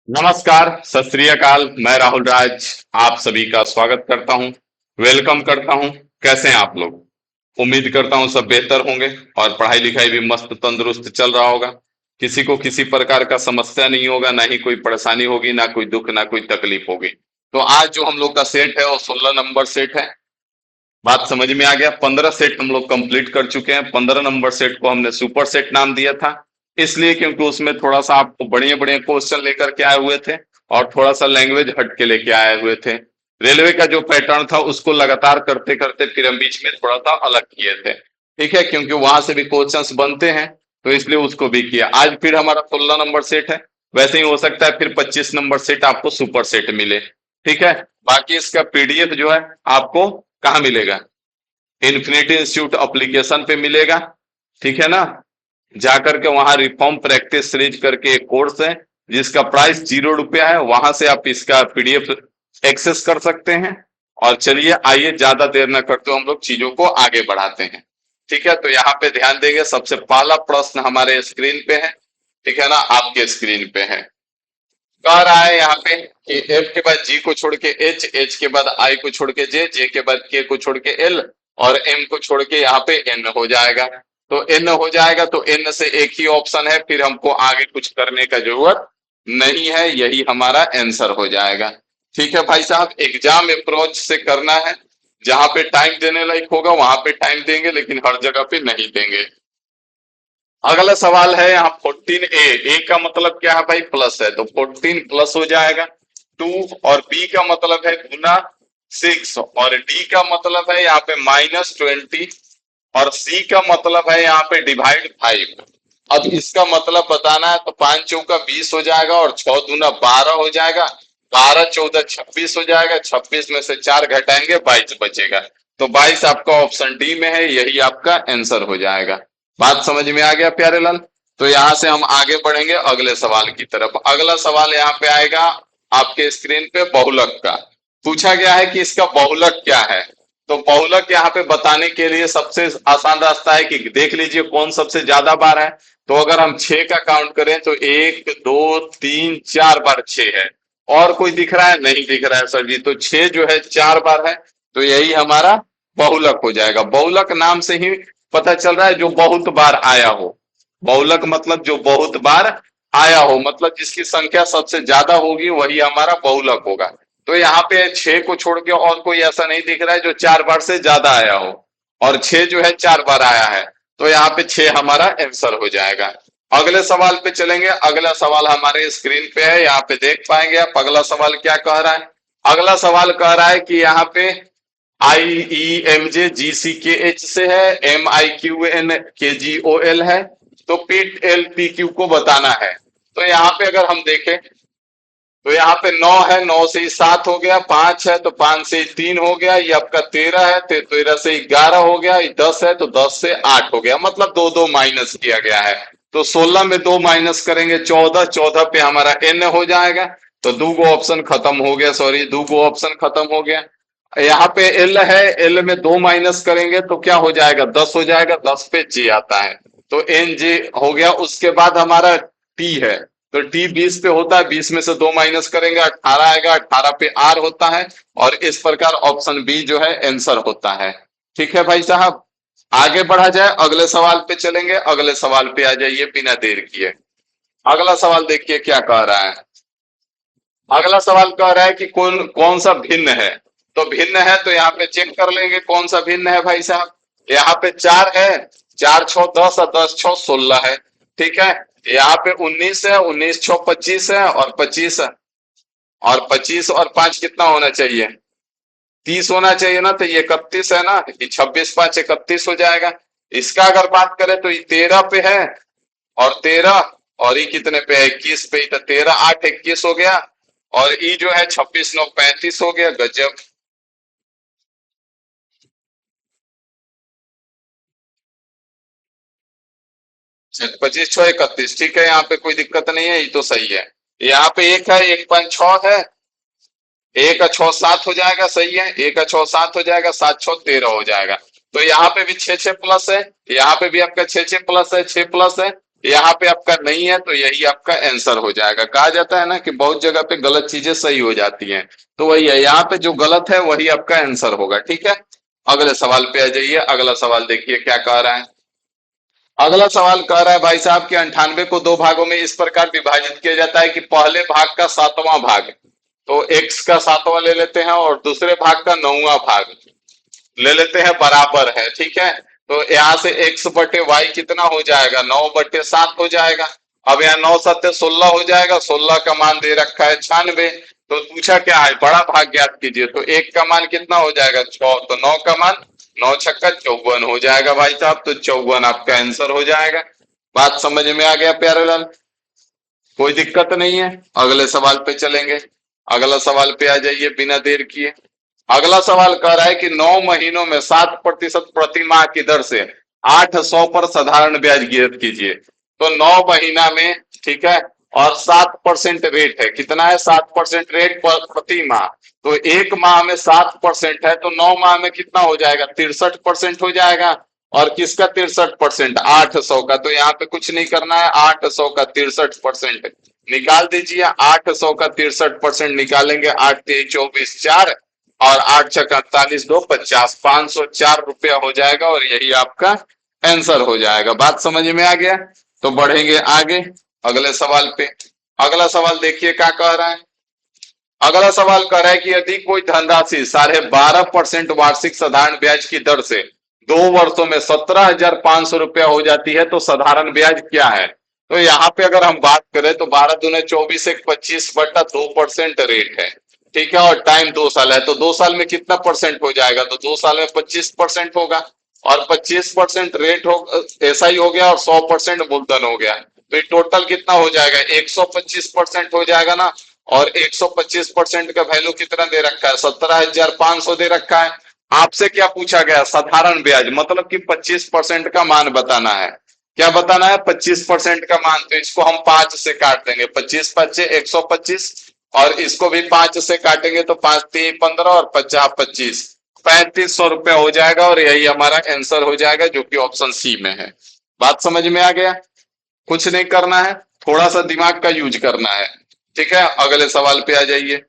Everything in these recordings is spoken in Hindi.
नमस्कार, सत श्री अकाल। मैं राहुल राज आप सभी का स्वागत करता हूं, वेलकम करता हूं। कैसे हैं आप लोग? उम्मीद करता हूं सब बेहतर होंगे और पढ़ाई लिखाई भी मस्त तंदुरुस्त चल रहा होगा। किसी को किसी प्रकार का समस्या नहीं होगा, ना ही कोई परेशानी होगी, ना कोई दुख, ना कोई तकलीफ होगी। तो आज जो हम लोग का सेट है वो 16 नंबर सेट है। बात समझ में आ गया? 15 सेट हम लोग कंप्लीट कर चुके हैं। 15 नंबर सेट को हमने सुपर सेट नाम दिया था, इसलिए क्योंकि उसमें थोड़ा सा आपको बढ़िया बढ़िया क्वेश्चन लेकर के आए हुए थे और थोड़ा सा लैंग्वेज हट के लेके आए हुए थे। रेलवे का जो पैटर्न था उसको लगातार करते करते फिर हम बीच में थोड़ा सा अलग किए थे। ठीक है, क्योंकि वहां से भी क्वेश्चंस बनते हैं, तो इसलिए उसको भी किया। आज फिर हमारा 16 नंबर सेट है। वैसे ही हो सकता है फिर 25 नंबर सेट आपको सुपर सेट मिले। ठीक है। बाकी इसका पीडीएफ जो है आपको कहाँ मिलेगा? इन्फिनिटी इंस्टीट्यूट एप्लीकेशन पे मिलेगा। ठीक है ना? जाकर के वहां रिफॉर्म प्रैक्टिस सीरीज करके एक कोर्स है जिसका प्राइस ₹0 है। वहां से आप इसका पीडीएफ एक्सेस कर सकते हैं। और चलिए आइए, ज्यादा देर न करते हुए हम लोग चीजों को आगे बढ़ाते हैं। ठीक है, तो यहाँ पे ध्यान देंगे। सबसे पहला प्रश्न हमारे स्क्रीन पे है। ठीक है ना? आपके स्क्रीन पे है। कह रहा है यहाँ पे कि एफ के बाद जी को छोड़ के एच, एच के बाद आई को छोड़ के जे, जे के बाद के को छोड़ के एल और एम को छोड़ के यहाँ पे एन हो जाएगा। तो एन हो जाएगा तो एन से एक ही ऑप्शन है, फिर हमको आगे कुछ करने का जरूरत नहीं है। यही हमारा आंसर हो जाएगा। ठीक है भाई साहब, एग्जाम अप्रोच से करना है। जहां पे टाइम देने लायक होगा वहां पे टाइम देंगे, लेकिन हर जगह पे नहीं देंगे। अगला सवाल है यहाँ 14 ए का मतलब क्या है भाई? प्लस है, तो 14 प्लस हो जाएगा 2। और बी का मतलब है गुना 6। और डी का मतलब है यहाँ पे -20। और सी का मतलब है यहाँ पे डिवाइड 5। अब इसका मतलब बताना है, तो 5 चौका 20 हो जाएगा और 6 दूना 12 हो जाएगा। 12 14 26 हो जाएगा। 26 में से 4 घटाएंगे 22 बचेगा। तो 22 आपका ऑप्शन डी में है, यही आपका आंसर हो जाएगा। बात समझ में आ गया प्यारे लाल? तो यहां से हम आगे बढ़ेंगे अगले सवाल की तरफ। अगला सवाल यहाँ पे आएगा आपके स्क्रीन पे बहुलक का। पूछा गया है कि इसका बहुलक क्या है। तो बहुलक यहाँ पे बताने के लिए सबसे आसान रास्ता है कि देख लीजिए कौन सबसे ज्यादा बार है। तो अगर हम 6 का काउंट करें तो 1 2 3 4 बार 6 है। और कोई दिख रहा है? नहीं दिख रहा है सर जी। तो 6 जो है 4 बार है, तो यही हमारा बहुलक हो जाएगा। बहुलक नाम से ही पता चल रहा है जो बहुत बार आया हो। बहुलक मतलब जो बहुत बार आया हो, मतलब जिसकी संख्या सबसे ज्यादा होगी वही हमारा बहुलक होगा। तो यहाँ पे 6 को छोड़ के और कोई ऐसा नहीं दिख रहा है जो 4 बार से ज्यादा आया हो। और 6 जो है 4 बार आया है, तो यहाँ पे 6 हमारा आंसर हो जाएगा। अगले सवाल पे चलेंगे। अगला सवाल हमारे स्क्रीन पे है, यहाँ पे देख पाएंगे आप। अगला सवाल क्या कह रहा है? अगला सवाल कह रहा है कि यहाँ पे IEMJGCKH से है, MIQNKGOL है, तो PLPQ को बताना है। तो यहाँ पे अगर हम देखें तो यहाँ पे 9 है, 9 से ही 7 हो गया। 5 है तो 5 से ही 3 हो गया। ये आपका 13 है तो 13 से ही 11 हो गया। ये 10 है तो 10 से 8 हो गया, मतलब दो दो माइनस किया गया है। तो 16 में 2 माइनस करेंगे 14, 14 पे हमारा n हो जाएगा। तो दो गो ऑप्शन खत्म हो गया, सॉरी दो गो ऑप्शन खत्म हो गया। यहाँ पे एल है, एल में 2 माइनस करेंगे तो क्या हो जाएगा? 10 हो जाएगा। 10 पे जे आता है, तो एन जे हो गया। उसके बाद हमारा टी है, तो टी 20 पे होता है। 20 में से 2 माइनस करेंगे 18 आएगा। 18 पे आर होता है। और इस प्रकार ऑप्शन बी जो है आंसर होता है। ठीक है भाई साहब, आगे बढ़ा जाए, अगले सवाल पे चलेंगे। अगले सवाल पे आ जाइए बिना देर किए। अगला सवाल देखिए क्या कह रहा है। अगला सवाल कह रहा है कि कौन कौन सा भिन्न है। तो भिन्न है तो यहाँ पे चेक कर लेंगे कौन सा भिन्न है भाई साहब। यहाँ पे 4 है, 4 6 10 और 10 6 16 है। ठीक है। यहाँ पे 19 है, 19 6 25 है और 25 है। और 25 और 5 कितना होना चाहिए? 30 होना चाहिए ना। तो ये 31 है ना, ये 26 5 31 हो जाएगा। इसका अगर बात करें तो ये 13 पे है और 13, और ये कितने पे है? 21 पे। तो 13 8 21 हो गया। और ई जो है 26 9 35 हो गया। गजब। 25 6 31, ठीक है, यहाँ पे कोई दिक्कत नहीं है, ये तो सही है। यहाँ पे एक है, एक 5 6 है। एक का 6 7 हो जाएगा, सही है। एक का 6 7 हो जाएगा, 7 6 13 हो जाएगा। तो यहाँ पे भी 6 6 प्लस है, यहाँ पे भी आपका 6 6 प्लस है, 6 प्लस है। यहाँ पे आपका नहीं है तो यही आपका आंसर हो जाएगा। कहा जाता है ना कि बहुत जगह पे गलत चीजें सही हो जाती हैं, तो वही है, यहाँ पे जो गलत है वही आपका आंसर होगा। ठीक है, अगले सवाल पे आ जाइए। अगला सवाल देखिए क्या कह रहा है। अगला सवाल कह रहा है भाई साहब कि 98 को दो भागों में इस प्रकार विभाजित किया जाता है कि पहले भाग का सातवां भाग, तो x का सातवां ले लेते हैं, और दूसरे भाग का नौवां भाग ले लेते हैं, बराबर है। ठीक है, तो यहाँ से x बटे वाई कितना हो जाएगा, 9/7 हो जाएगा। अब यहाँ 9 7 16 हो जाएगा, 16 का मान दे रखा है 96। तो पूछा क्या है, बड़ा भाग ज्ञात कीजिए, तो एक का मान कितना हो जाएगा 6, तो 9 का मान 9 छक्का 54 हो जाएगा भाई साहब, तो 54 आपका आंसर हो जाएगा। बात समझ में आ गया प्यारे लाल, कोई दिक्कत नहीं है। अगले सवाल पे चलेंगे। अगला सवाल पे आ जाइए बिना देर किए। अगला सवाल कह रहा है कि 9 महीनों में 7% प्रति माह की दर से 800 पर साधारण ब्याज ज्ञात कीजिए। तो 9 महीना में, ठीक है, और 7% रेट है, कितना है 7% रेट पर प्रति माह, तो एक माह में 7% है, तो 9 माह में कितना हो जाएगा 63% हो जाएगा। और किसका 63%, 800 का, तो यहाँ पे कुछ नहीं करना है, 800 का 63% निकाल दीजिए। 800 का 63% निकालेंगे, 8 3 24 4, और 8 6 48 2 50, 504 रुपया हो जाएगा, और यही आपका आंसर हो जाएगा। बात समझ में आ गया, तो बढ़ेंगे आगे अगले सवाल पे। अगला सवाल देखिए क्या कह रहा है। अगला सवाल कह रहा है कि यदि कोई धनराशि 12.5% वार्षिक साधारण ब्याज की दर से 2 वर्षों में 17,500 रुपया हो जाती है, तो साधारण ब्याज क्या है। तो यहाँ पे अगर हम बात करें तो 12 दूने 24, एक 25/2% रेट है। ठीक है, और टाइम 2 साल है, तो 2 साल में कितना परसेंट हो जाएगा, तो 2 साल में 25% होगा, और 25% रेट हो, ऐसा ही हो गया, और 100% मूलधन हो गया, तो ये टोटल कितना हो जाएगा 125% हो जाएगा ना। और 125% का वैल्यू कितना दे रखा है, 17,500 दे रखा है। आपसे क्या पूछा गया, साधारण ब्याज, मतलब कि 25% का मान बताना है। क्या बताना है, 25% का मान, तो इसको हम 5 से काट देंगे, 25 5 125, और इसको भी 5 से काटेंगे, तो 5 3 15, और 50 25, 3500 रुपया हो जाएगा, और यही हमारा आंसर हो जाएगा, जो कि ऑप्शन सी में है। बात समझ में आ गया, कुछ नहीं करना है, थोड़ा सा दिमाग का यूज करना है। ठीक है, अगले सवाल पे आ जाइए।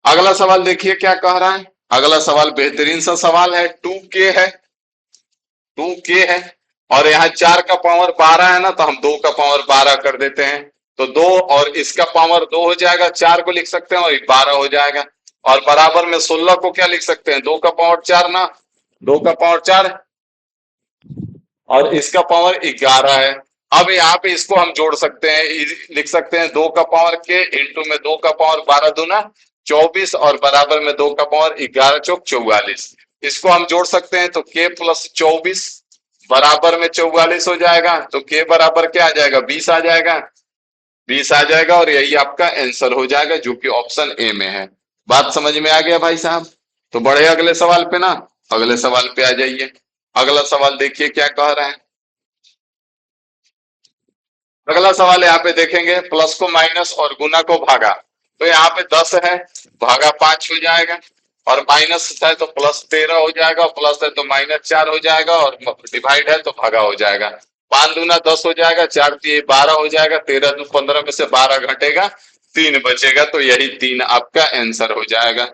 अगला सवाल देखिए क्या कह रहा है। अगला सवाल बेहतरीन सा सवाल है, 2k है, 2k है, और यहाँ 4 का पावर 12 है ना, तो हम 2 का पावर 12 कर देते हैं, तो 2, और इसका पावर 2 हो जाएगा, 4 को लिख सकते हैं, और 12 हो जाएगा। और बराबर में 16 को क्या लिख सकते हैं, 2 का पावर 4 ना, 2 का पावर 4, और इसका पावर 11 है। अब यहाँ पे इसको हम जोड़ सकते हैं, लिख सकते हैं 2 का पावर k इंटू में 2 का पावर 12 दूना 24, और बराबर में 2 का पावर 11 चौक 44, इसको हम जोड़ सकते हैं, तो k प्लस 24 बराबर में 44 हो जाएगा, तो k बराबर क्या आ जाएगा 20 आ जाएगा, 20 आ जाएगा, और यही आपका आंसर हो जाएगा, जो कि ऑप्शन ए में है। बात समझ में आ गया भाई साहब, तो बढ़े अगले सवाल पे ना। अगले सवाल पे आ जाइए। अगला सवाल देखिए क्या कह रहा है। अगला सवाल यहाँ पे देखेंगे, प्लस को माइनस और गुना को भागा, तो यहाँ पे 10 है, भागा 5 हो जाएगा, और माइनस है तो प्लस 13 हो जाएगा, प्लस है तो -4 हो जाएगा, और डिवाइड है तो भागा हो जाएगा। 5 दूना 10 हो जाएगा, 4 3 12 हो जाएगा, 13 2 15 में से 12 घटेगा, 3 बचेगा, तो यही 3 आपका आंसर हो जाएगा।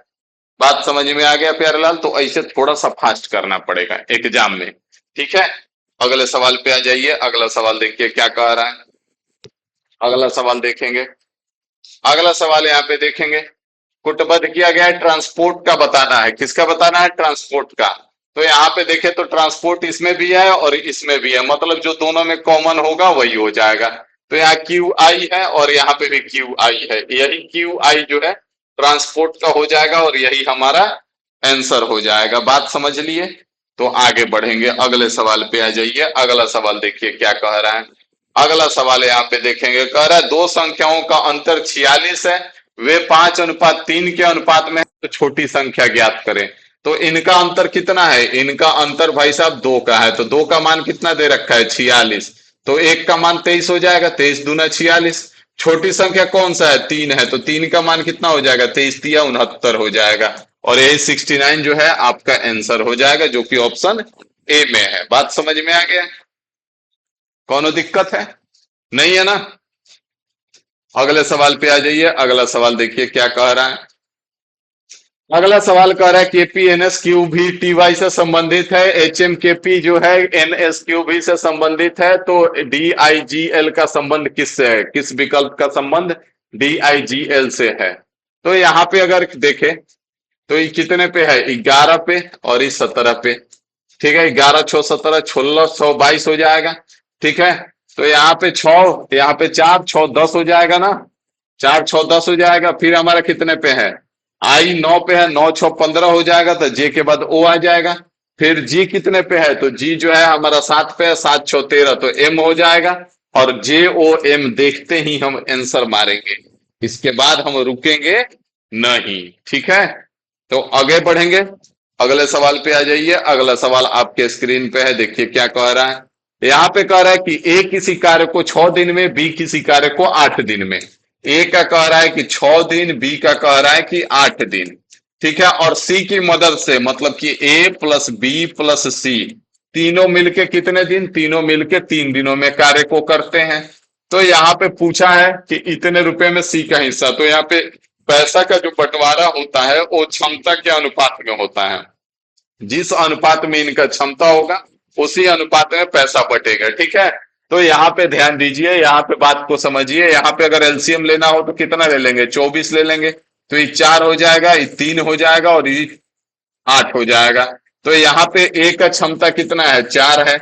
बात समझ में आ गया प्यारेलाल, तो ऐसे थोड़ा सा फास्ट करना पड़ेगा एग्जाम में। ठीक है, अगले सवाल पे आ जाइए। अगला सवाल देखिए क्या कह रहा है। अगला सवाल देखेंगे। अगला सवाल यहाँ पे देखेंगे, कुटबद्ध किया गया है, ट्रांसपोर्ट का बताना है, किसका बताना है, ट्रांसपोर्ट का। तो यहाँ पे देखे तो ट्रांसपोर्ट इसमें भी है और इसमें भी है, मतलब जो दोनों में कॉमन होगा वही हो जाएगा। तो यहाँ क्यू आई है, और यहाँ पे भी क्यू आई है, यही क्यू आई जो है ट्रांसपोर्ट का हो जाएगा, और यही हमारा आंसर हो जाएगा। बात समझ लिए, तो आगे बढ़ेंगे, अगले सवाल पे आ जाइए। अगला सवाल देखिए क्या कह रहा है। अगला सवाल यहाँ पे देखेंगे, कह रहा है दो संख्याओं का अंतर 46 है, वे 5:3 के अनुपात में है, तो छोटी संख्या ज्ञात करें। तो इनका अंतर कितना है, इनका अंतर भाई साहब 2 का है, तो 2 का मान कितना दे रखा है 46, तो 1 का मान 23 हो जाएगा, 23 दूना 46। छोटी संख्या कौन सा है, 3 है, तो 3 का मान कितना हो जाएगा, 23 तिया 69 हो जाएगा, और यही 69 जो है आपका आंसर हो जाएगा, जो कि ऑप्शन ए में है। बात समझ में आ गया। कौनो दिक्कत है? नहीं है ना? अगले सवाल पे आ जाइए। अगला सवाल देखिए क्या कह रहा है। अगला सवाल कह रहा है केपीएनएसक्यू भी टीवाई से संबंधित है, एचएमकेपी जो है एनएसक्यू भी से संबंधित है, तो डीआईजीएल का संबंध किससे है? किस विकल्प का संबंध डीआईजीएल से है? तो यहाँ पे अगर देखें तो ये कितने पे है? 11 पे और ये 17 पे। ठीक है, 11 6 17 16 122 हो जाएगा। ठीक है, तो यहाँ पे 6, यहाँ पे 4 6 10 हो जाएगा ना? 4 6 10 हो जाएगा। फिर हमारा कितने पे है? आई 9 पे है, 9 6 15 हो जाएगा, तो जे के बाद ओ आ जाएगा। फिर जी कितने पे है? तो जी जो है हमारा 7 पे है, 7 6 13, तो एम हो जाएगा। और जे ओ एम देखते ही हम आंसर मारेंगे, इसके बाद हम रुकेंगे नहीं। ठीक है, तो आगे बढ़ेंगे। अगले सवाल पे आ जाइए। अगला सवाल आपके स्क्रीन पे है, देखिए क्या कह रहा है। यहाँ पे कह रहा है कि ए किसी कार्य को 6 दिन में, बी किसी कार्य को 8 दिन में। ए का कह रहा है कि 6 दिन, बी का कह रहा है कि 8 दिन। ठीक है, और सी की मदद से, मतलब कि ए प्लस बी प्लस सी तीनों मिलके कितने दिन? तीनों मिलके 3 दिनों में कार्य को करते हैं। तो यहाँ पे पूछा है कि इतने रुपए में सी का हिस्सा, तो यहाँ पे पैसा का जो बंटवारा होता है वो क्षमता के अनुपात में होता है। जिस अनुपात में इनका क्षमता होगा उसी अनुपात में पैसा बटेगा। ठीक है, तो यहाँ पे ध्यान दीजिए, यहाँ पे बात को समझिए। यहाँ पे अगर एलसीएम लेना हो तो कितना ले लेंगे? 24 ले लेंगे। तो ये 4 हो जाएगा, ये 3 हो जाएगा और ये 8 हो जाएगा। तो यहाँ पे ए का क्षमता कितना है? 4 है।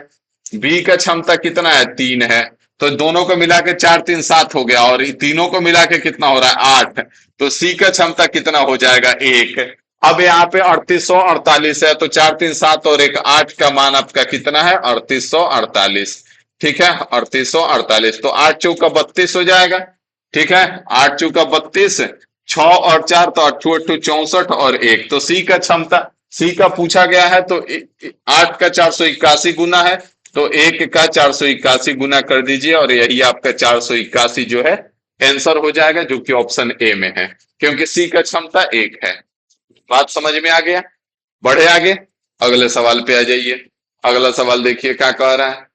बी का क्षमता कितना है? 3 है। तो दोनों को मिला के 4 3 7 हो गया, और तीनों को मिला के कितना हो रहा है? 8। तो सी का क्षमता कितना हो जाएगा? 1। अब यहाँ पे 3848 है, तो 4 3 7 और 1 8 का मान आपका कितना है? 3848। ठीक है, 3848। तो 8 चौका 32 हो जाएगा। ठीक है, 8 चौका 32, 6 और 4 तो 8 8 64 और 1। तो सी का क्षमता, सी का पूछा गया है, तो 8 का 481 गुना है, तो 1 का 481 गुना कर दीजिए और यही आपका 481 जो है आंसर हो जाएगा, जो कि ऑप्शन ए में है, क्योंकि सी का क्षमता 1 है। बात समझ में आ गया? बढ़े आगे, अगले सवाल पे आ जाइए। अगला सवाल देखिए क्या कह रहा है।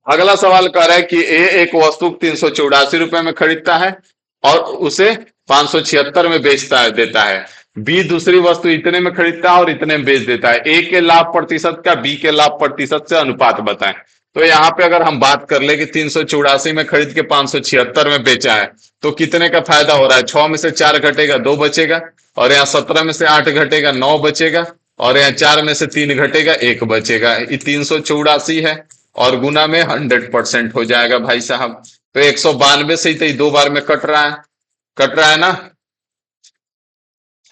अगला सवाल कह रहा है कि ए एक वस्तु 384 रुपए में खरीदता है और उसे 576 में बेचता है, देता है। बी दूसरी वस्तु इतने में खरीदता है और इतने में बेच देता है। ए के लाभ प्रतिशत का बी के लाभ प्रतिशत से अनुपात बताएं। तो यहाँ पे अगर हम बात कर ले कि 384 में खरीद के 576 में बेचा है, तो कितने का फायदा हो रहा है? 6 में से 4 घटेगा, 2 बचेगा। और यहाँ 17 में से 8 घटेगा, 9 बचेगा। और यहाँ 4 में से 3 घटेगा, 1 बचेगा। ये 384 है और गुना में 100% हो जाएगा भाई साहब। तो 192 से ही तो 2 बार में कट रहा है, कट रहा है ना?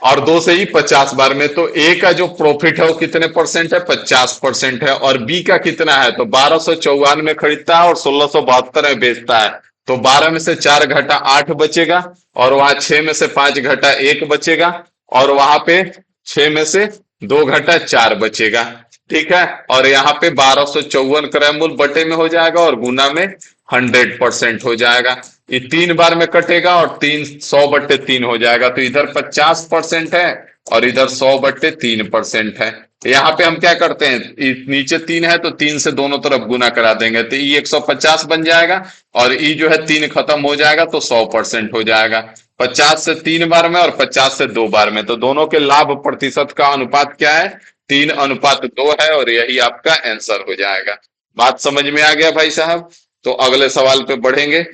और 2 से ही 50 बार में। तो ए का जो प्रॉफिट है वो कितने परसेंट है? 50% है। और बी का कितना है? तो 1254 में खरीदता है और 1672 में बेचता है। तो 12 में से 4 घटा 8 बचेगा, और वहां 6 में से 5 घटा 1 बचेगा, और वहां पे 6 में से 2 घटा 4 बचेगा। ठीक है, और यहाँ पे 1254 क्रय मूल्य बटे में हो जाएगा और गुना में 100% हो जाएगा। ये 3 बार में कटेगा और 100/3 हो जाएगा। तो इधर 50% है और इधर 100/3% है। यहाँ पे हम क्या करते हैं, नीचे 3 है तो 3 से दोनों तरफ गुना करा देंगे, तो ई 150 बन जाएगा और ई जो है 3 खत्म हो जाएगा तो 100% हो जाएगा। 50 से 3 बार में और 50 से 2 बार में, तो दोनों के लाभ प्रतिशत का अनुपात क्या है? 3:2 है, और यही आपका आंसर हो जाएगा। बात समझ में आ गया भाई साहब? तो अगले सवाल पे बढ़ेंगे।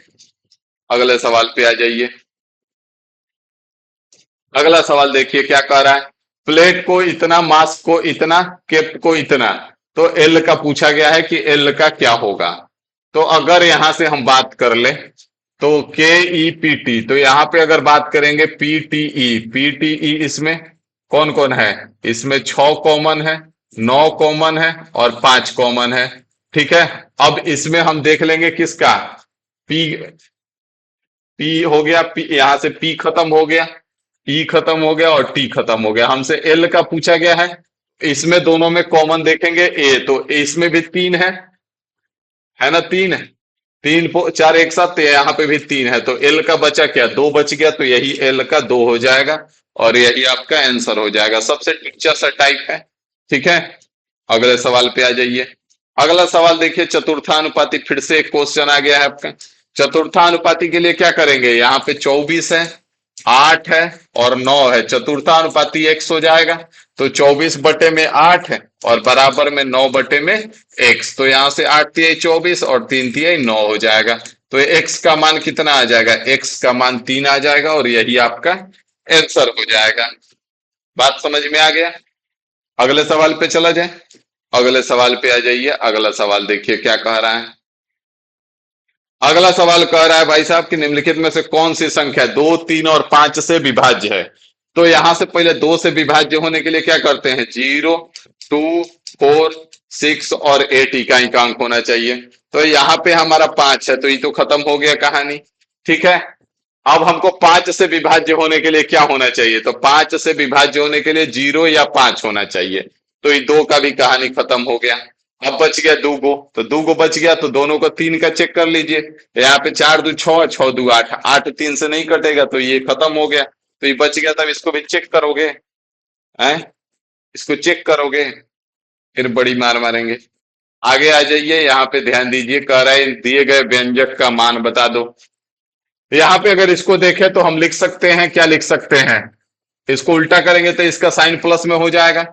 अगले सवाल पे आ जाइए। अगला सवाल देखिए क्या कह रहा है। प्लेट को इतना, मास को इतना, केप को इतना। तो एल का पूछा गया है कि एल का क्या होगा। तो अगर यहां से हम बात कर ले तो के ई पी टी, तो यहां पे अगर बात करेंगे पीटीई, पीटीई इसमें कौन कौन है? इसमें 6 कॉमन है, 9 कॉमन है और 5 कॉमन है। ठीक है, अब इसमें हम देख लेंगे किसका। पी, पी हो गया, पी यहां से पी खत्म हो गया, ई खत्म हो गया और टी खत्म हो गया। हमसे एल का पूछा गया है, इसमें दोनों में कॉमन देखेंगे ए, तो इसमें भी 3 है ना? 3 है, 4 एक साथ, तो यहाँ पे भी 3 है। तो एल का बचा क्या? 2 बच गया, तो यही एल का 2 हो जाएगा और यही आपका आंसर हो जाएगा। सबसे टीचर सा टाइप है। ठीक है, अगले सवाल पे आ जाइए। अगला सवाल देखिए, चतुर्थानुपाती, फिर से एक क्वेश्चन आ गया है आपका। चतुर्थानुपाती के लिए क्या करेंगे, यहाँ पे 24 है, 8 है और 9 है, चतुर्थानुपाती x हो जाएगा। तो 24/8 है और बराबर में 9/में x, तो यहां से 8 तिया 24 और 3 तिया 9 हो जाएगा। तो x का मान कितना आ जाएगा, x का मान 3 आ जाएगा और यही आपका आंसर हो जाएगा। बात समझ में आ गया। अगले सवाल पे चला जाए। अगले सवाल पे आ जाइए। अगला सवाल देखिए क्या कह रहा है। अगला सवाल कह रहा है भाई साहब कि निम्नलिखित में से कौन सी संख्या 2, 3 और 5 से विभाज्य है। तो यहां से पहले 2 से विभाज्य होने के लिए क्या करते हैं, 0, 2, 4, 6 और 8 इकाई का अंक होना चाहिए। तो यहाँ पे हमारा 5 है, तो ये तो खत्म हो गया कहानी। ठीक है, अब हमको 5 से विभाज्य होने के लिए क्या होना चाहिए, तो 5 से विभाज्य होने के लिए 0 या 5 होना चाहिए। तो ये 2 का भी कहानी खत्म हो गया। अब बच गया 2 गो, तो 2 गो बच गया, तो दोनों को 3 का चेक कर लीजिए। यहाँ पे 4 2 6, 6 2 8, 8 3 से नहीं कटेगा, तो ये खत्म हो गया। तो ये बच गया, तब इसको भी चेक करोगे हैं, इसको चेक करोगे, फिर बड़ी मार मारेंगे। आगे आ जाइए, यहाँ पे ध्यान दीजिए, कह रहा है दिए गए व्यंजक का मान बता दो। यहाँ पे अगर इसको देखें तो हम लिख सकते हैं, क्या लिख सकते हैं, इसको उल्टा करेंगे तो इसका साइन प्लस में हो जाएगा।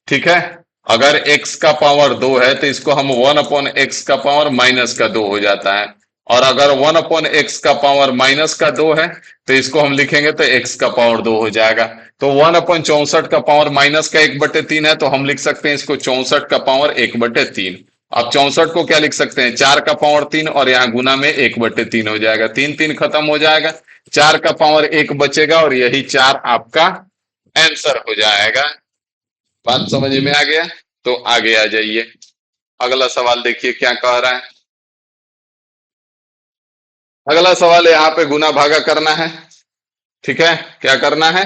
ठीक है, अगर x का पावर 2 है तो इसको हम 1/x का पावर माइनस का 2 हो जाता है। और अगर 1/x का पावर माइनस का 2 है तो इसको हम लिखेंगे तो x का पावर 2 हो जाएगा। तो 1/64 का पावर माइनस का 1/3 है, तो हम लिख सकते हैं इसको 64 का पावर 1/3। अब 64 को क्या लिख सकते हैं, 4 का पावर 3 और यहाँ गुना में 1/3 हो जाएगा, 3 3 खत्म हो जाएगा, 4 का पावर 1 बचेगा और यही 4 आपका आंसर हो जाएगा। बात समझ में आ गया। तो आगे आ जाइए। अगला सवाल देखिए क्या कह रहा है। अगला सवाल यहाँ पे गुना भागा करना है। ठीक है, क्या करना है,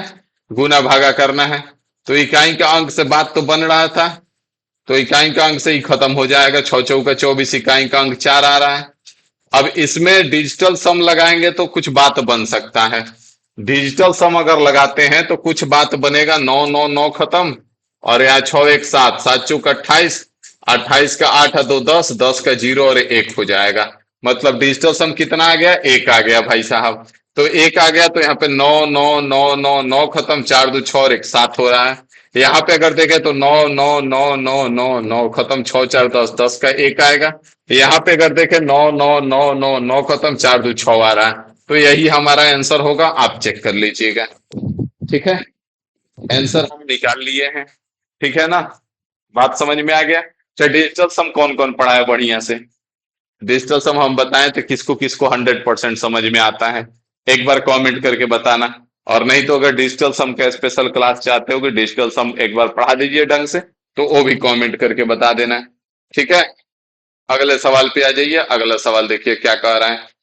गुना भागा करना है। तो इकाई का अंक से बात तो बन रहा था, तो इकाई का अंक से ही खत्म हो जाएगा। 6 चौका 24, इकाई का अंक 4 आ रहा है। अब इसमें डिजिटल सम लगाएंगे तो कुछ बात बन सकता है। डिजिटल सम अगर लगाते हैं तो कुछ बात बनेगा, 9 9 9 खत्म और यहाँ 6 1 7, 7 चौक 28, 28 का 8 है 2 10, 10 का 0 और 1 हो जाएगा। मतलब डिजिटल सम कितना आ गया, 1 आ गया भाई साहब। तो 1 आ गया, तो यहाँ पे 9 9 9 9 9 खत्म, 4 2 6 और 1 7 हो रहा है। यहाँ पे अगर देखें तो 9 9 9 9 9 9 खत्म, 6 4 10, 10 का 1 आएगा। यहाँ पे अगर देखें 9 9 9 9 9 खत्म, 4 2 6 आ रहा है। तो यही हमारा आंसर होगा, आप चेक कर लीजिएगा। ठीक है, आंसर हम निकाल लिए हैं। ठीक है ना, बात समझ में आ गया। अच्छा, डिजिटल सम कौन कौन पढ़ा है बढ़िया से, डिजिटल सम हम बताएं तो किसको किसको 100% समझ में आता है, एक बार कमेंट करके बताना। और नहीं तो अगर डिजिटल सम का स्पेशल क्लास चाहते हो कि डिजिटल सम एक बार पढ़ा दीजिए ढंग से, तो वो भी कमेंट करके बता देना। ठीक है, अगले सवाल पे आ जाइए। अगला सवाल देखिए क्या कह रहा है।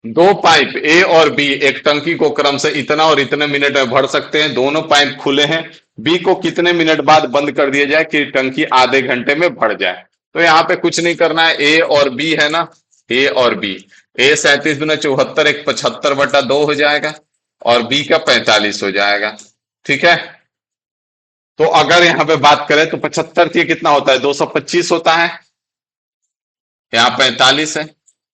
दो पाइप ए और बी एक टंकी को क्रम से इतना और इतने मिनट में भर सकते हैं। दोनों पाइप खुले हैं, बी को कितने मिनट बाद बंद कर दिया जाए कि टंकी आधे घंटे में भर जाए। तो यहाँ पे कुछ नहीं करना है, ए और बी है ना, ए और बी, ए 37 दुना 74, एक 75/2 हो जाएगा और बी का 45 हो जाएगा। ठीक है, तो अगर यहाँ पे बात करें तो 75 की कितना होता है, 225 होता है, यहाँ 45 है,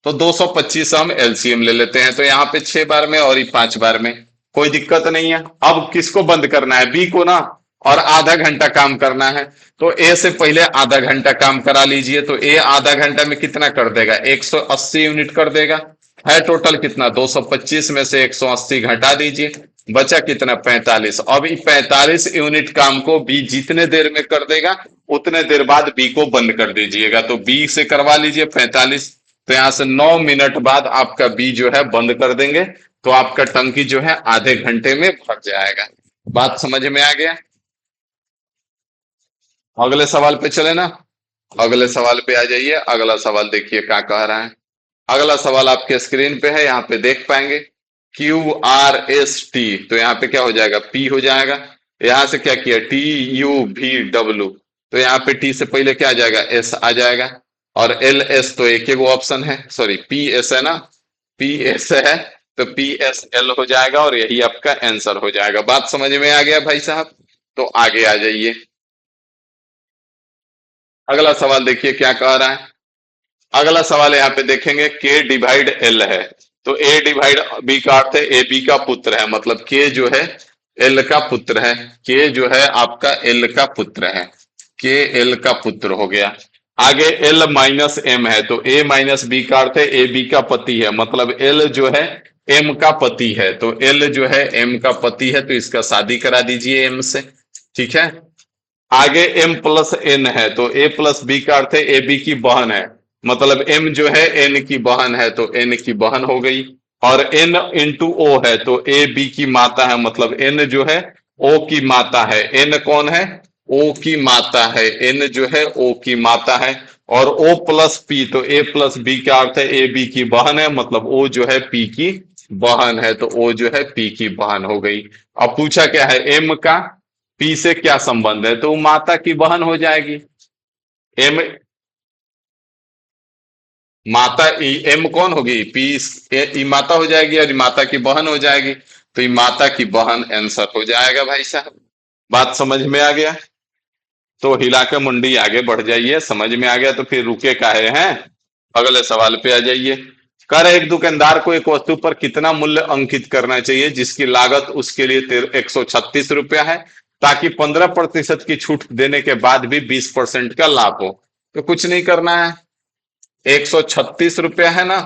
तो 225 हम एलसीएम ले लेते हैं। तो यहाँ पे 6 बार में और ये 5 बार में, कोई दिक्कत नहीं है। अब किसको बंद करना है, बी को ना, और आधा घंटा काम करना है। तो ए से पहले आधा घंटा काम करा लीजिए। तो ए आधा घंटा में कितना कर देगा, 180 यूनिट कर देगा। है टोटल कितना, 225 में से 180 घटा दीजिए, बचा कितना, 45। अब 45 यूनिट काम को बी जितने देर में कर देगा उतने देर बाद बी को बंद कर दीजिएगा। तो बी से करवा लीजिए 45, तो यहां से 9 मिनट बाद आपका बी जो है बंद कर देंगे, तो आपका टंकी जो है आधे घंटे में भर जाएगा। बात समझ में आ गया। अगले सवाल पे चले ना। अगले सवाल पे आ जाइए। अगला सवाल देखिए क्या कह रहा है। अगला सवाल आपके स्क्रीन पे है, यहाँ पे देख पाएंगे, QRST, तो यहाँ पे क्या हो जाएगा, पी हो जाएगा। यहां से क्या किया, TUVW, तो यहाँ पे टी से पहले क्या आ जाएगा, एस आ जाएगा। और LS तो एक ही वो ऑप्शन है, सॉरी PS है ना, PS है, तो PSL हो जाएगा और यही आपका आंसर हो जाएगा। बात समझ में आ गया भाई साहब। तो आगे आ जाइए। अगला सवाल देखिए क्या कह रहा है। अगला सवाल यहाँ पे देखेंगे, के डिवाइड एल है। तो ए डिवाइड बी का अर्थ है ए बी का पुत्र है, मतलब के जो है एल का पुत्र है। के जो है आपका एल का पुत्र है, के एल का पुत्र हो गया। आगे एल माइनस एम है, तो ए माइनस बी का अर्थ है ए बी का पति है, मतलब एल जो है एम का पति है। तो एल जो है एम का पति है, तो इसका शादी करा दीजिए एम से। ठीक है। आगे m प्लस एन है, तो a प्लस बी का अर्थ है ए बी की बहन है, मतलब m जो है n की बहन है, तो n की बहन हो गई। और n इंटू ओ है, तो ए बी की माता है, मतलब n जो है o की माता है। n कौन है? o की माता है। n जो है o की माता है। और o प्लस पी, तो a प्लस बी का अर्थ है ए बी की बहन है, मतलब o जो है p की बहन है, तो o जो है p की बहन हो गई। अब पूछा क्या है, m का पी से क्या संबंध है, तो माता की बहन हो जाएगी। एम माता एम कौन होगी? पी ई माता हो जाएगी और ई माता की बहन हो जाएगी, तो ई माता की बहन आंसर हो जाएगा भाई साहब। बात समझ में आ गया? तो हिला के मुंडी आगे बढ़ जाइए, समझ में आ गया तो फिर रुके काहे हैं। अगले सवाल पे आ जाइए। कर एक दुकानदार को एक वस्तु पर कितना मूल्य अंकित करना चाहिए जिसकी लागत उसके लिए 136 रुपया है, ताकि 15% की छूट देने के बाद भी 20% का लाभ हो। तो कुछ नहीं करना है, 136 रुपया है ना,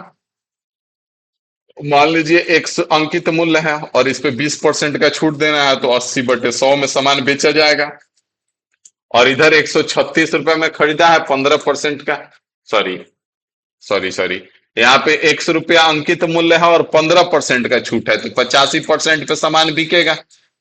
मान लीजिए एक अंकित मूल्य है और इस पे 20% का छूट देना है, तो 80/100 में सामान बेचा जाएगा। और इधर 136 रुपये में खरीदा है 15% का, सॉरी सॉरी सॉरी, यहाँ पे 100 रुपया अंकित मूल्य है और 15% का छूट है, तो 85% पे सामान बिकेगा,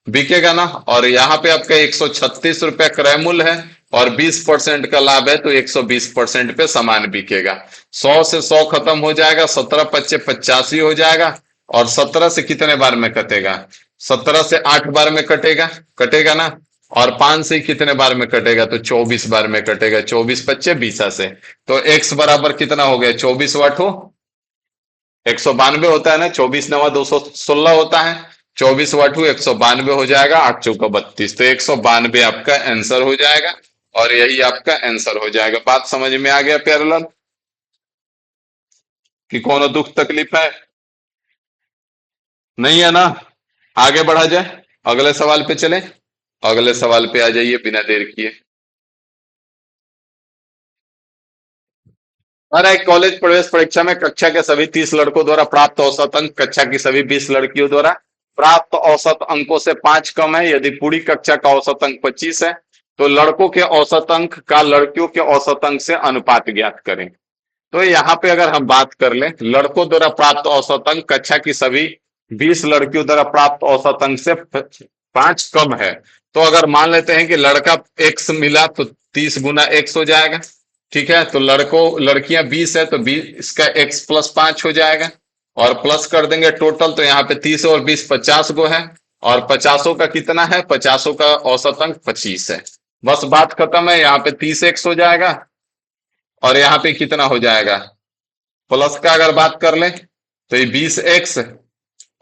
बिकेगा ना। और यहाँ पे आपका 136 रुपया क्रय मूल्य है और 20% का लाभ है, तो 120% पे सामान बिकेगा। 100 से 100 खत्म हो जाएगा, 17×5 = 85 हो जाएगा। और 17 से कितने बार में कटेगा? 17 से 8 बार में कटेगा, कटेगा ना। और 5 से कितने बार में कटेगा? तो 24 बार में कटेगा, 24×5 = 20 से। तो x बराबर कितना हो गया? 24 वाट हो 192 होता है ना, 24×9 = 216 होता है। 24 वाट 192 हो जाएगा, 8×4 = 32, तो 192 आपका आंसर हो जाएगा। और यही आपका आंसर हो जाएगा। बात समझ में आ गया प्यारेलाल? कि कौन दुख तकलीफ है? नहीं है ना? आगे बढ़ा जाए, अगले सवाल पे चले। अगले सवाल पे आ जाइए बिना देर किए। हर एक कॉलेज प्रवेश परीक्षा में कक्षा के सभी 30 लड़कों द्वारा प्राप्त औसत अंक कक्षा की सभी 20 लड़कियों द्वारा प्राप्त औसत अंकों से 5 कम है। यदि पूरी कक्षा का औसत अंक 25 है, तो लड़कों के औसत अंक का लड़कियों के औसत अंक से अनुपात ज्ञात करें। तो यहाँ पे अगर हम बात कर लें, लड़कों द्वारा प्राप्त औसत अंक कक्षा की सभी 20 लड़कियों द्वारा प्राप्त औसत अंक से 5 कम है। तो अगर मान लेते हैं कि लड़का एक्स मिला, तो 30×x हो जाएगा। ठीक है, तो लड़कों लड़कियां 20 है, तो 20 का x+5 हो जाएगा। और प्लस कर देंगे टोटल, तो यहाँ पे 30 और 20 50 गो है। और 50 का कितना है? 50 का औसत अंक 25 है। बस बात खत्म है। यहाँ पे 30x हो जाएगा और यहाँ पे कितना हो जाएगा? प्लस का अगर बात कर ले, तो ये 20x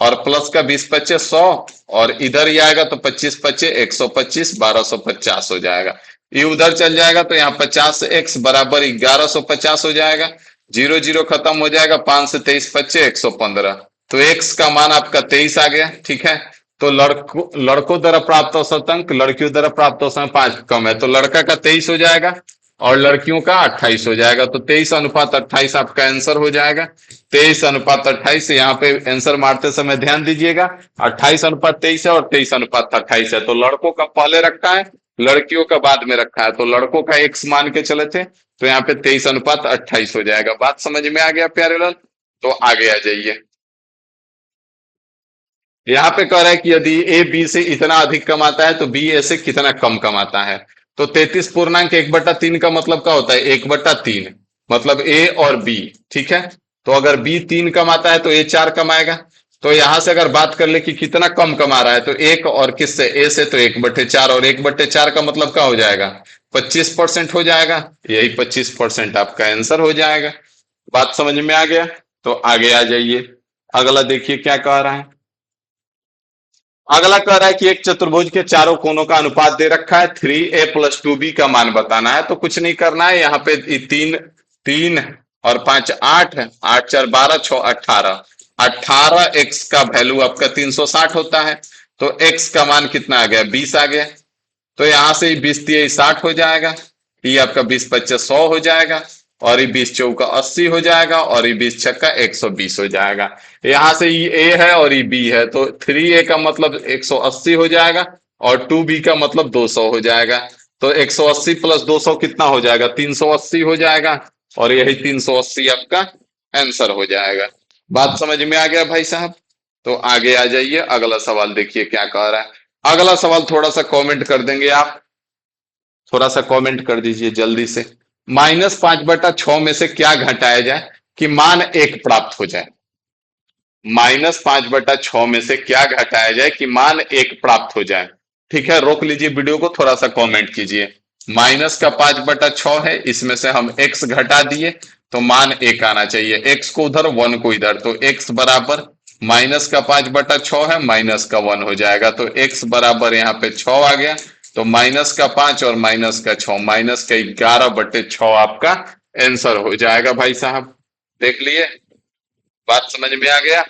और प्लस का 20×5 = 100। और इधर ही आएगा तो 25×5 = 125, 1250 हो जाएगा। ये उधर चल जाएगा, तो यहाँ 50x बराबर 1150 हो जाएगा। 0 0 खत्म हो जाएगा, 5 से 23×5 = 115। तो x का मान आपका 23 आ गया। ठीक है, तो लड़कों द्वारा प्राप्त औसत अंक लड़कियों द्वारा प्राप्त औसत अंक 5 कम है, तो लड़का का 23 हो जाएगा और लड़कियों का 28 हो जाएगा। तो 23:28 आपका आंसर हो जाएगा। 23:28। यहाँ पे आंसर मारते समय ध्यान दीजिएगा, 28:23 है और 23:28 है। तो लड़कों का पहले रखा है, लड़कियों का बाद में रखा है। तो लड़कों का x मान के चले थे, तो यहाँ पे 23:28 हो जाएगा। बात समझ में आ गया प्यारे लाल? तो आगे आ जाइए। यहाँ पे कह रहा है कि यदि ए बी से इतना अधिक कमाता है, तो बी ए से कितना कम कमाता है। तो 33.1/3 का मतलब क्या होता है? 1/3, मतलब ए और बी। ठीक है, तो अगर बी 3 कमाता है, तो ए 4 कमाएगा। तो यहां से अगर बात कर ले कि कितना कम कमा रहा है, तो एक और किससे? ए से, तो 1/4। और 1/4 का मतलब क्या हो जाएगा? 25% हो जाएगा। यही 25% आपका आंसर हो जाएगा। बात समझ में आ गया? तो आगे आ जाइए। अगला देखिए क्या कह रहा है। अगला कह रहा है कि एक चतुर्भुज के चारों कोनों का अनुपात दे रखा है, 3a+2b का मान बताना है। तो कुछ नहीं करना है, यहाँ पे तीन तीन और पांच आठ है, 8 4 12 6 18, 18x का वैल्यू आपका 360 होता है। तो x का मान कितना आ गया, 20 आ गया। तो यहां से 20 3 60 हो जाएगा, ये आपका 20 25 100 हो जाएगा, और ये 20 4 80 हो जाएगा, और ये 20 6 120 हो जाएगा। यहां से ये ए है और ये बी है, तो 3a का मतलब 180 हो जाएगा, और 2b का मतलब 200 हो जाएगा। तो 180 + 200 कितना हो जाएगा, 380 हो जाएगा, और यही 380 आपका आंसर हो जाएगा। बात समझ में आ गया भाई साहब? तो आगे आ जाइए, अगला सवाल देखिए क्या कह रहा है। अगला सवाल थोड़ा सा कमेंट कर देंगे आप, थोड़ा सा कमेंट कर दीजिए जल्दी से। -5/6 में से क्या घटाया जाए कि मान 1 प्राप्त हो जाए? -5/6 में से क्या घटाया जाए कि मान 1 प्राप्त हो जाए? ठीक है, रोक लीजिए वीडियो को, थोड़ा सा कमेंट कीजिए। माइनस का 5/6 है, इसमें से हम x घटा दिए तो मान 1 आना चाहिए, x को उधर 1 को इधर, तो x बराबर माइनस का 5/6 है, माइनस का 1 हो जाएगा, तो x बराबर यहाँ पे 6 आ गया। तो माइनस का 5 और माइनस का 6, माइनस का 11/6 आपका आंसर हो जाएगा भाई साहब। देख लिए, बात समझ में आ गया?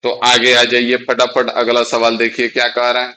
तो आगे आ जाइए फटाफट, अगला सवाल देखिए क्या कह रहा है।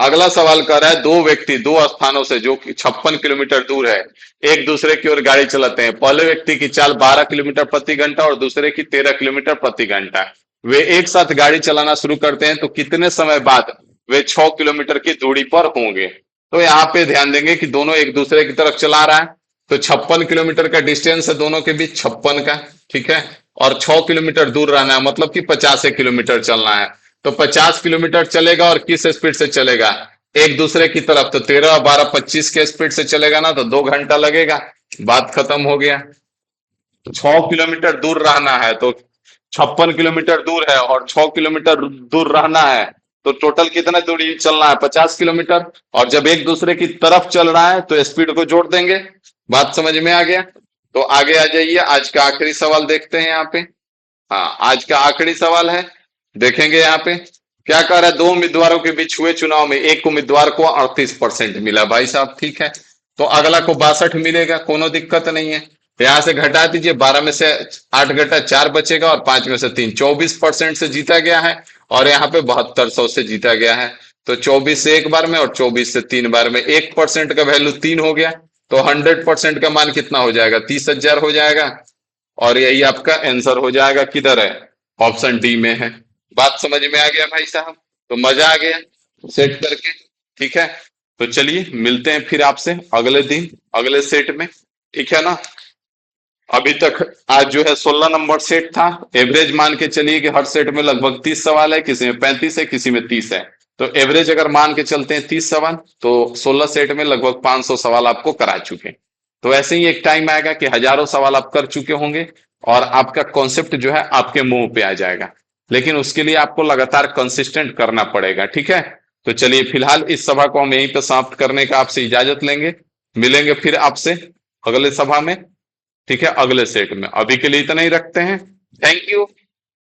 अगला सवाल कह रहा है, दो व्यक्ति दो स्थानों से जो कि 56 किलोमीटर दूर है, एक दूसरे की ओर गाड़ी चलाते हैं। पहले व्यक्ति की चाल 12 किलोमीटर प्रति घंटा और दूसरे की 13 किलोमीटर प्रति घंटा। वे एक साथ गाड़ी चलाना शुरू करते हैं तो कितने समय बाद वे 6 किलोमीटर की दूरी पर होंगे? तो यहाँ पे ध्यान देंगे कि दोनों एक दूसरे की तरफ चला रहा है, तो 56 किलोमीटर का डिस्टेंस है दोनों के बीच, 56 का, ठीक है। और 6 किलोमीटर दूर रहना है, मतलब कि 50 किलोमीटर चलना है। तो 50 किलोमीटर चलेगा और किस स्पीड से चलेगा, एक दूसरे की तरफ, तो 13 12 25 के स्पीड से चलेगा ना, तो 2 घंटा लगेगा। बात खत्म हो गया। 6 किलोमीटर दूर रहना है, तो 56 किलोमीटर दूर है और 6 किलोमीटर दूर रहना है, तो टोटल कितना दूरी चलना है, 50 किलोमीटर। और जब एक दूसरे की तरफ चल रहा है तो स्पीड को जोड़ देंगे। बात समझ में आ गया? तो आगे आ जाइए, आज का आखिरी सवाल देखते हैं यहाँ पे। हाँ, आज का आखिरी सवाल है, देखेंगे यहाँ पे क्या कह रहा है। दो उम्मीदवारों के बीच हुए चुनाव में एक उम्मीदवार को 38% मिला भाई साहब, ठीक है। तो अगला को 62 मिलेगा, कोनो दिक्कत नहीं है। तो यहां से घटा दीजिए, 12 में से 8 घटा 4 बचेगा, और 5 में से 3, 24% से जीता गया है। और यहाँ पे 7200 से जीता गया है। तो 24 से एक बार में और 24 से 3 बार में, 1% का वैल्यू 3 हो गया। तो 100% का मान कितना हो जाएगा, 30,000 हो जाएगा। और यही आपका आंसर हो जाएगा, किधर है, ऑप्शन डी में है। बात समझ में आ गया भाई साहब? तो मजा आ गया सेट करके, ठीक है। तो चलिए मिलते हैं फिर आपसे अगले दिन अगले सेट में, ठीक है ना। अभी तक आज जो है 16 नंबर सेट था। एवरेज मान के चलिए कि हर सेट में लगभग 30 सवाल है, किसी में 35 है, किसी में 30 है। तो एवरेज अगर मान के चलते हैं 30 सवाल, तो 16 सेट में लगभग 500 सवाल आपको करा चुके हैं। तो ऐसे ही एक टाइम आएगा कि हजारों सवाल आप कर चुके होंगे, और आपका कॉन्सेप्ट जो है आपके मुंह पे आ जाएगा। लेकिन उसके लिए आपको लगातार कंसिस्टेंट करना पड़ेगा, ठीक है। तो चलिए फिलहाल इस सभा को हम यहीं पर समाप्त करने का आपसे इजाजत लेंगे। मिलेंगे फिर आपसे अगले सभा में, ठीक है, अगले सेट में। अभी के लिए इतना ही रखते हैं। Thank you.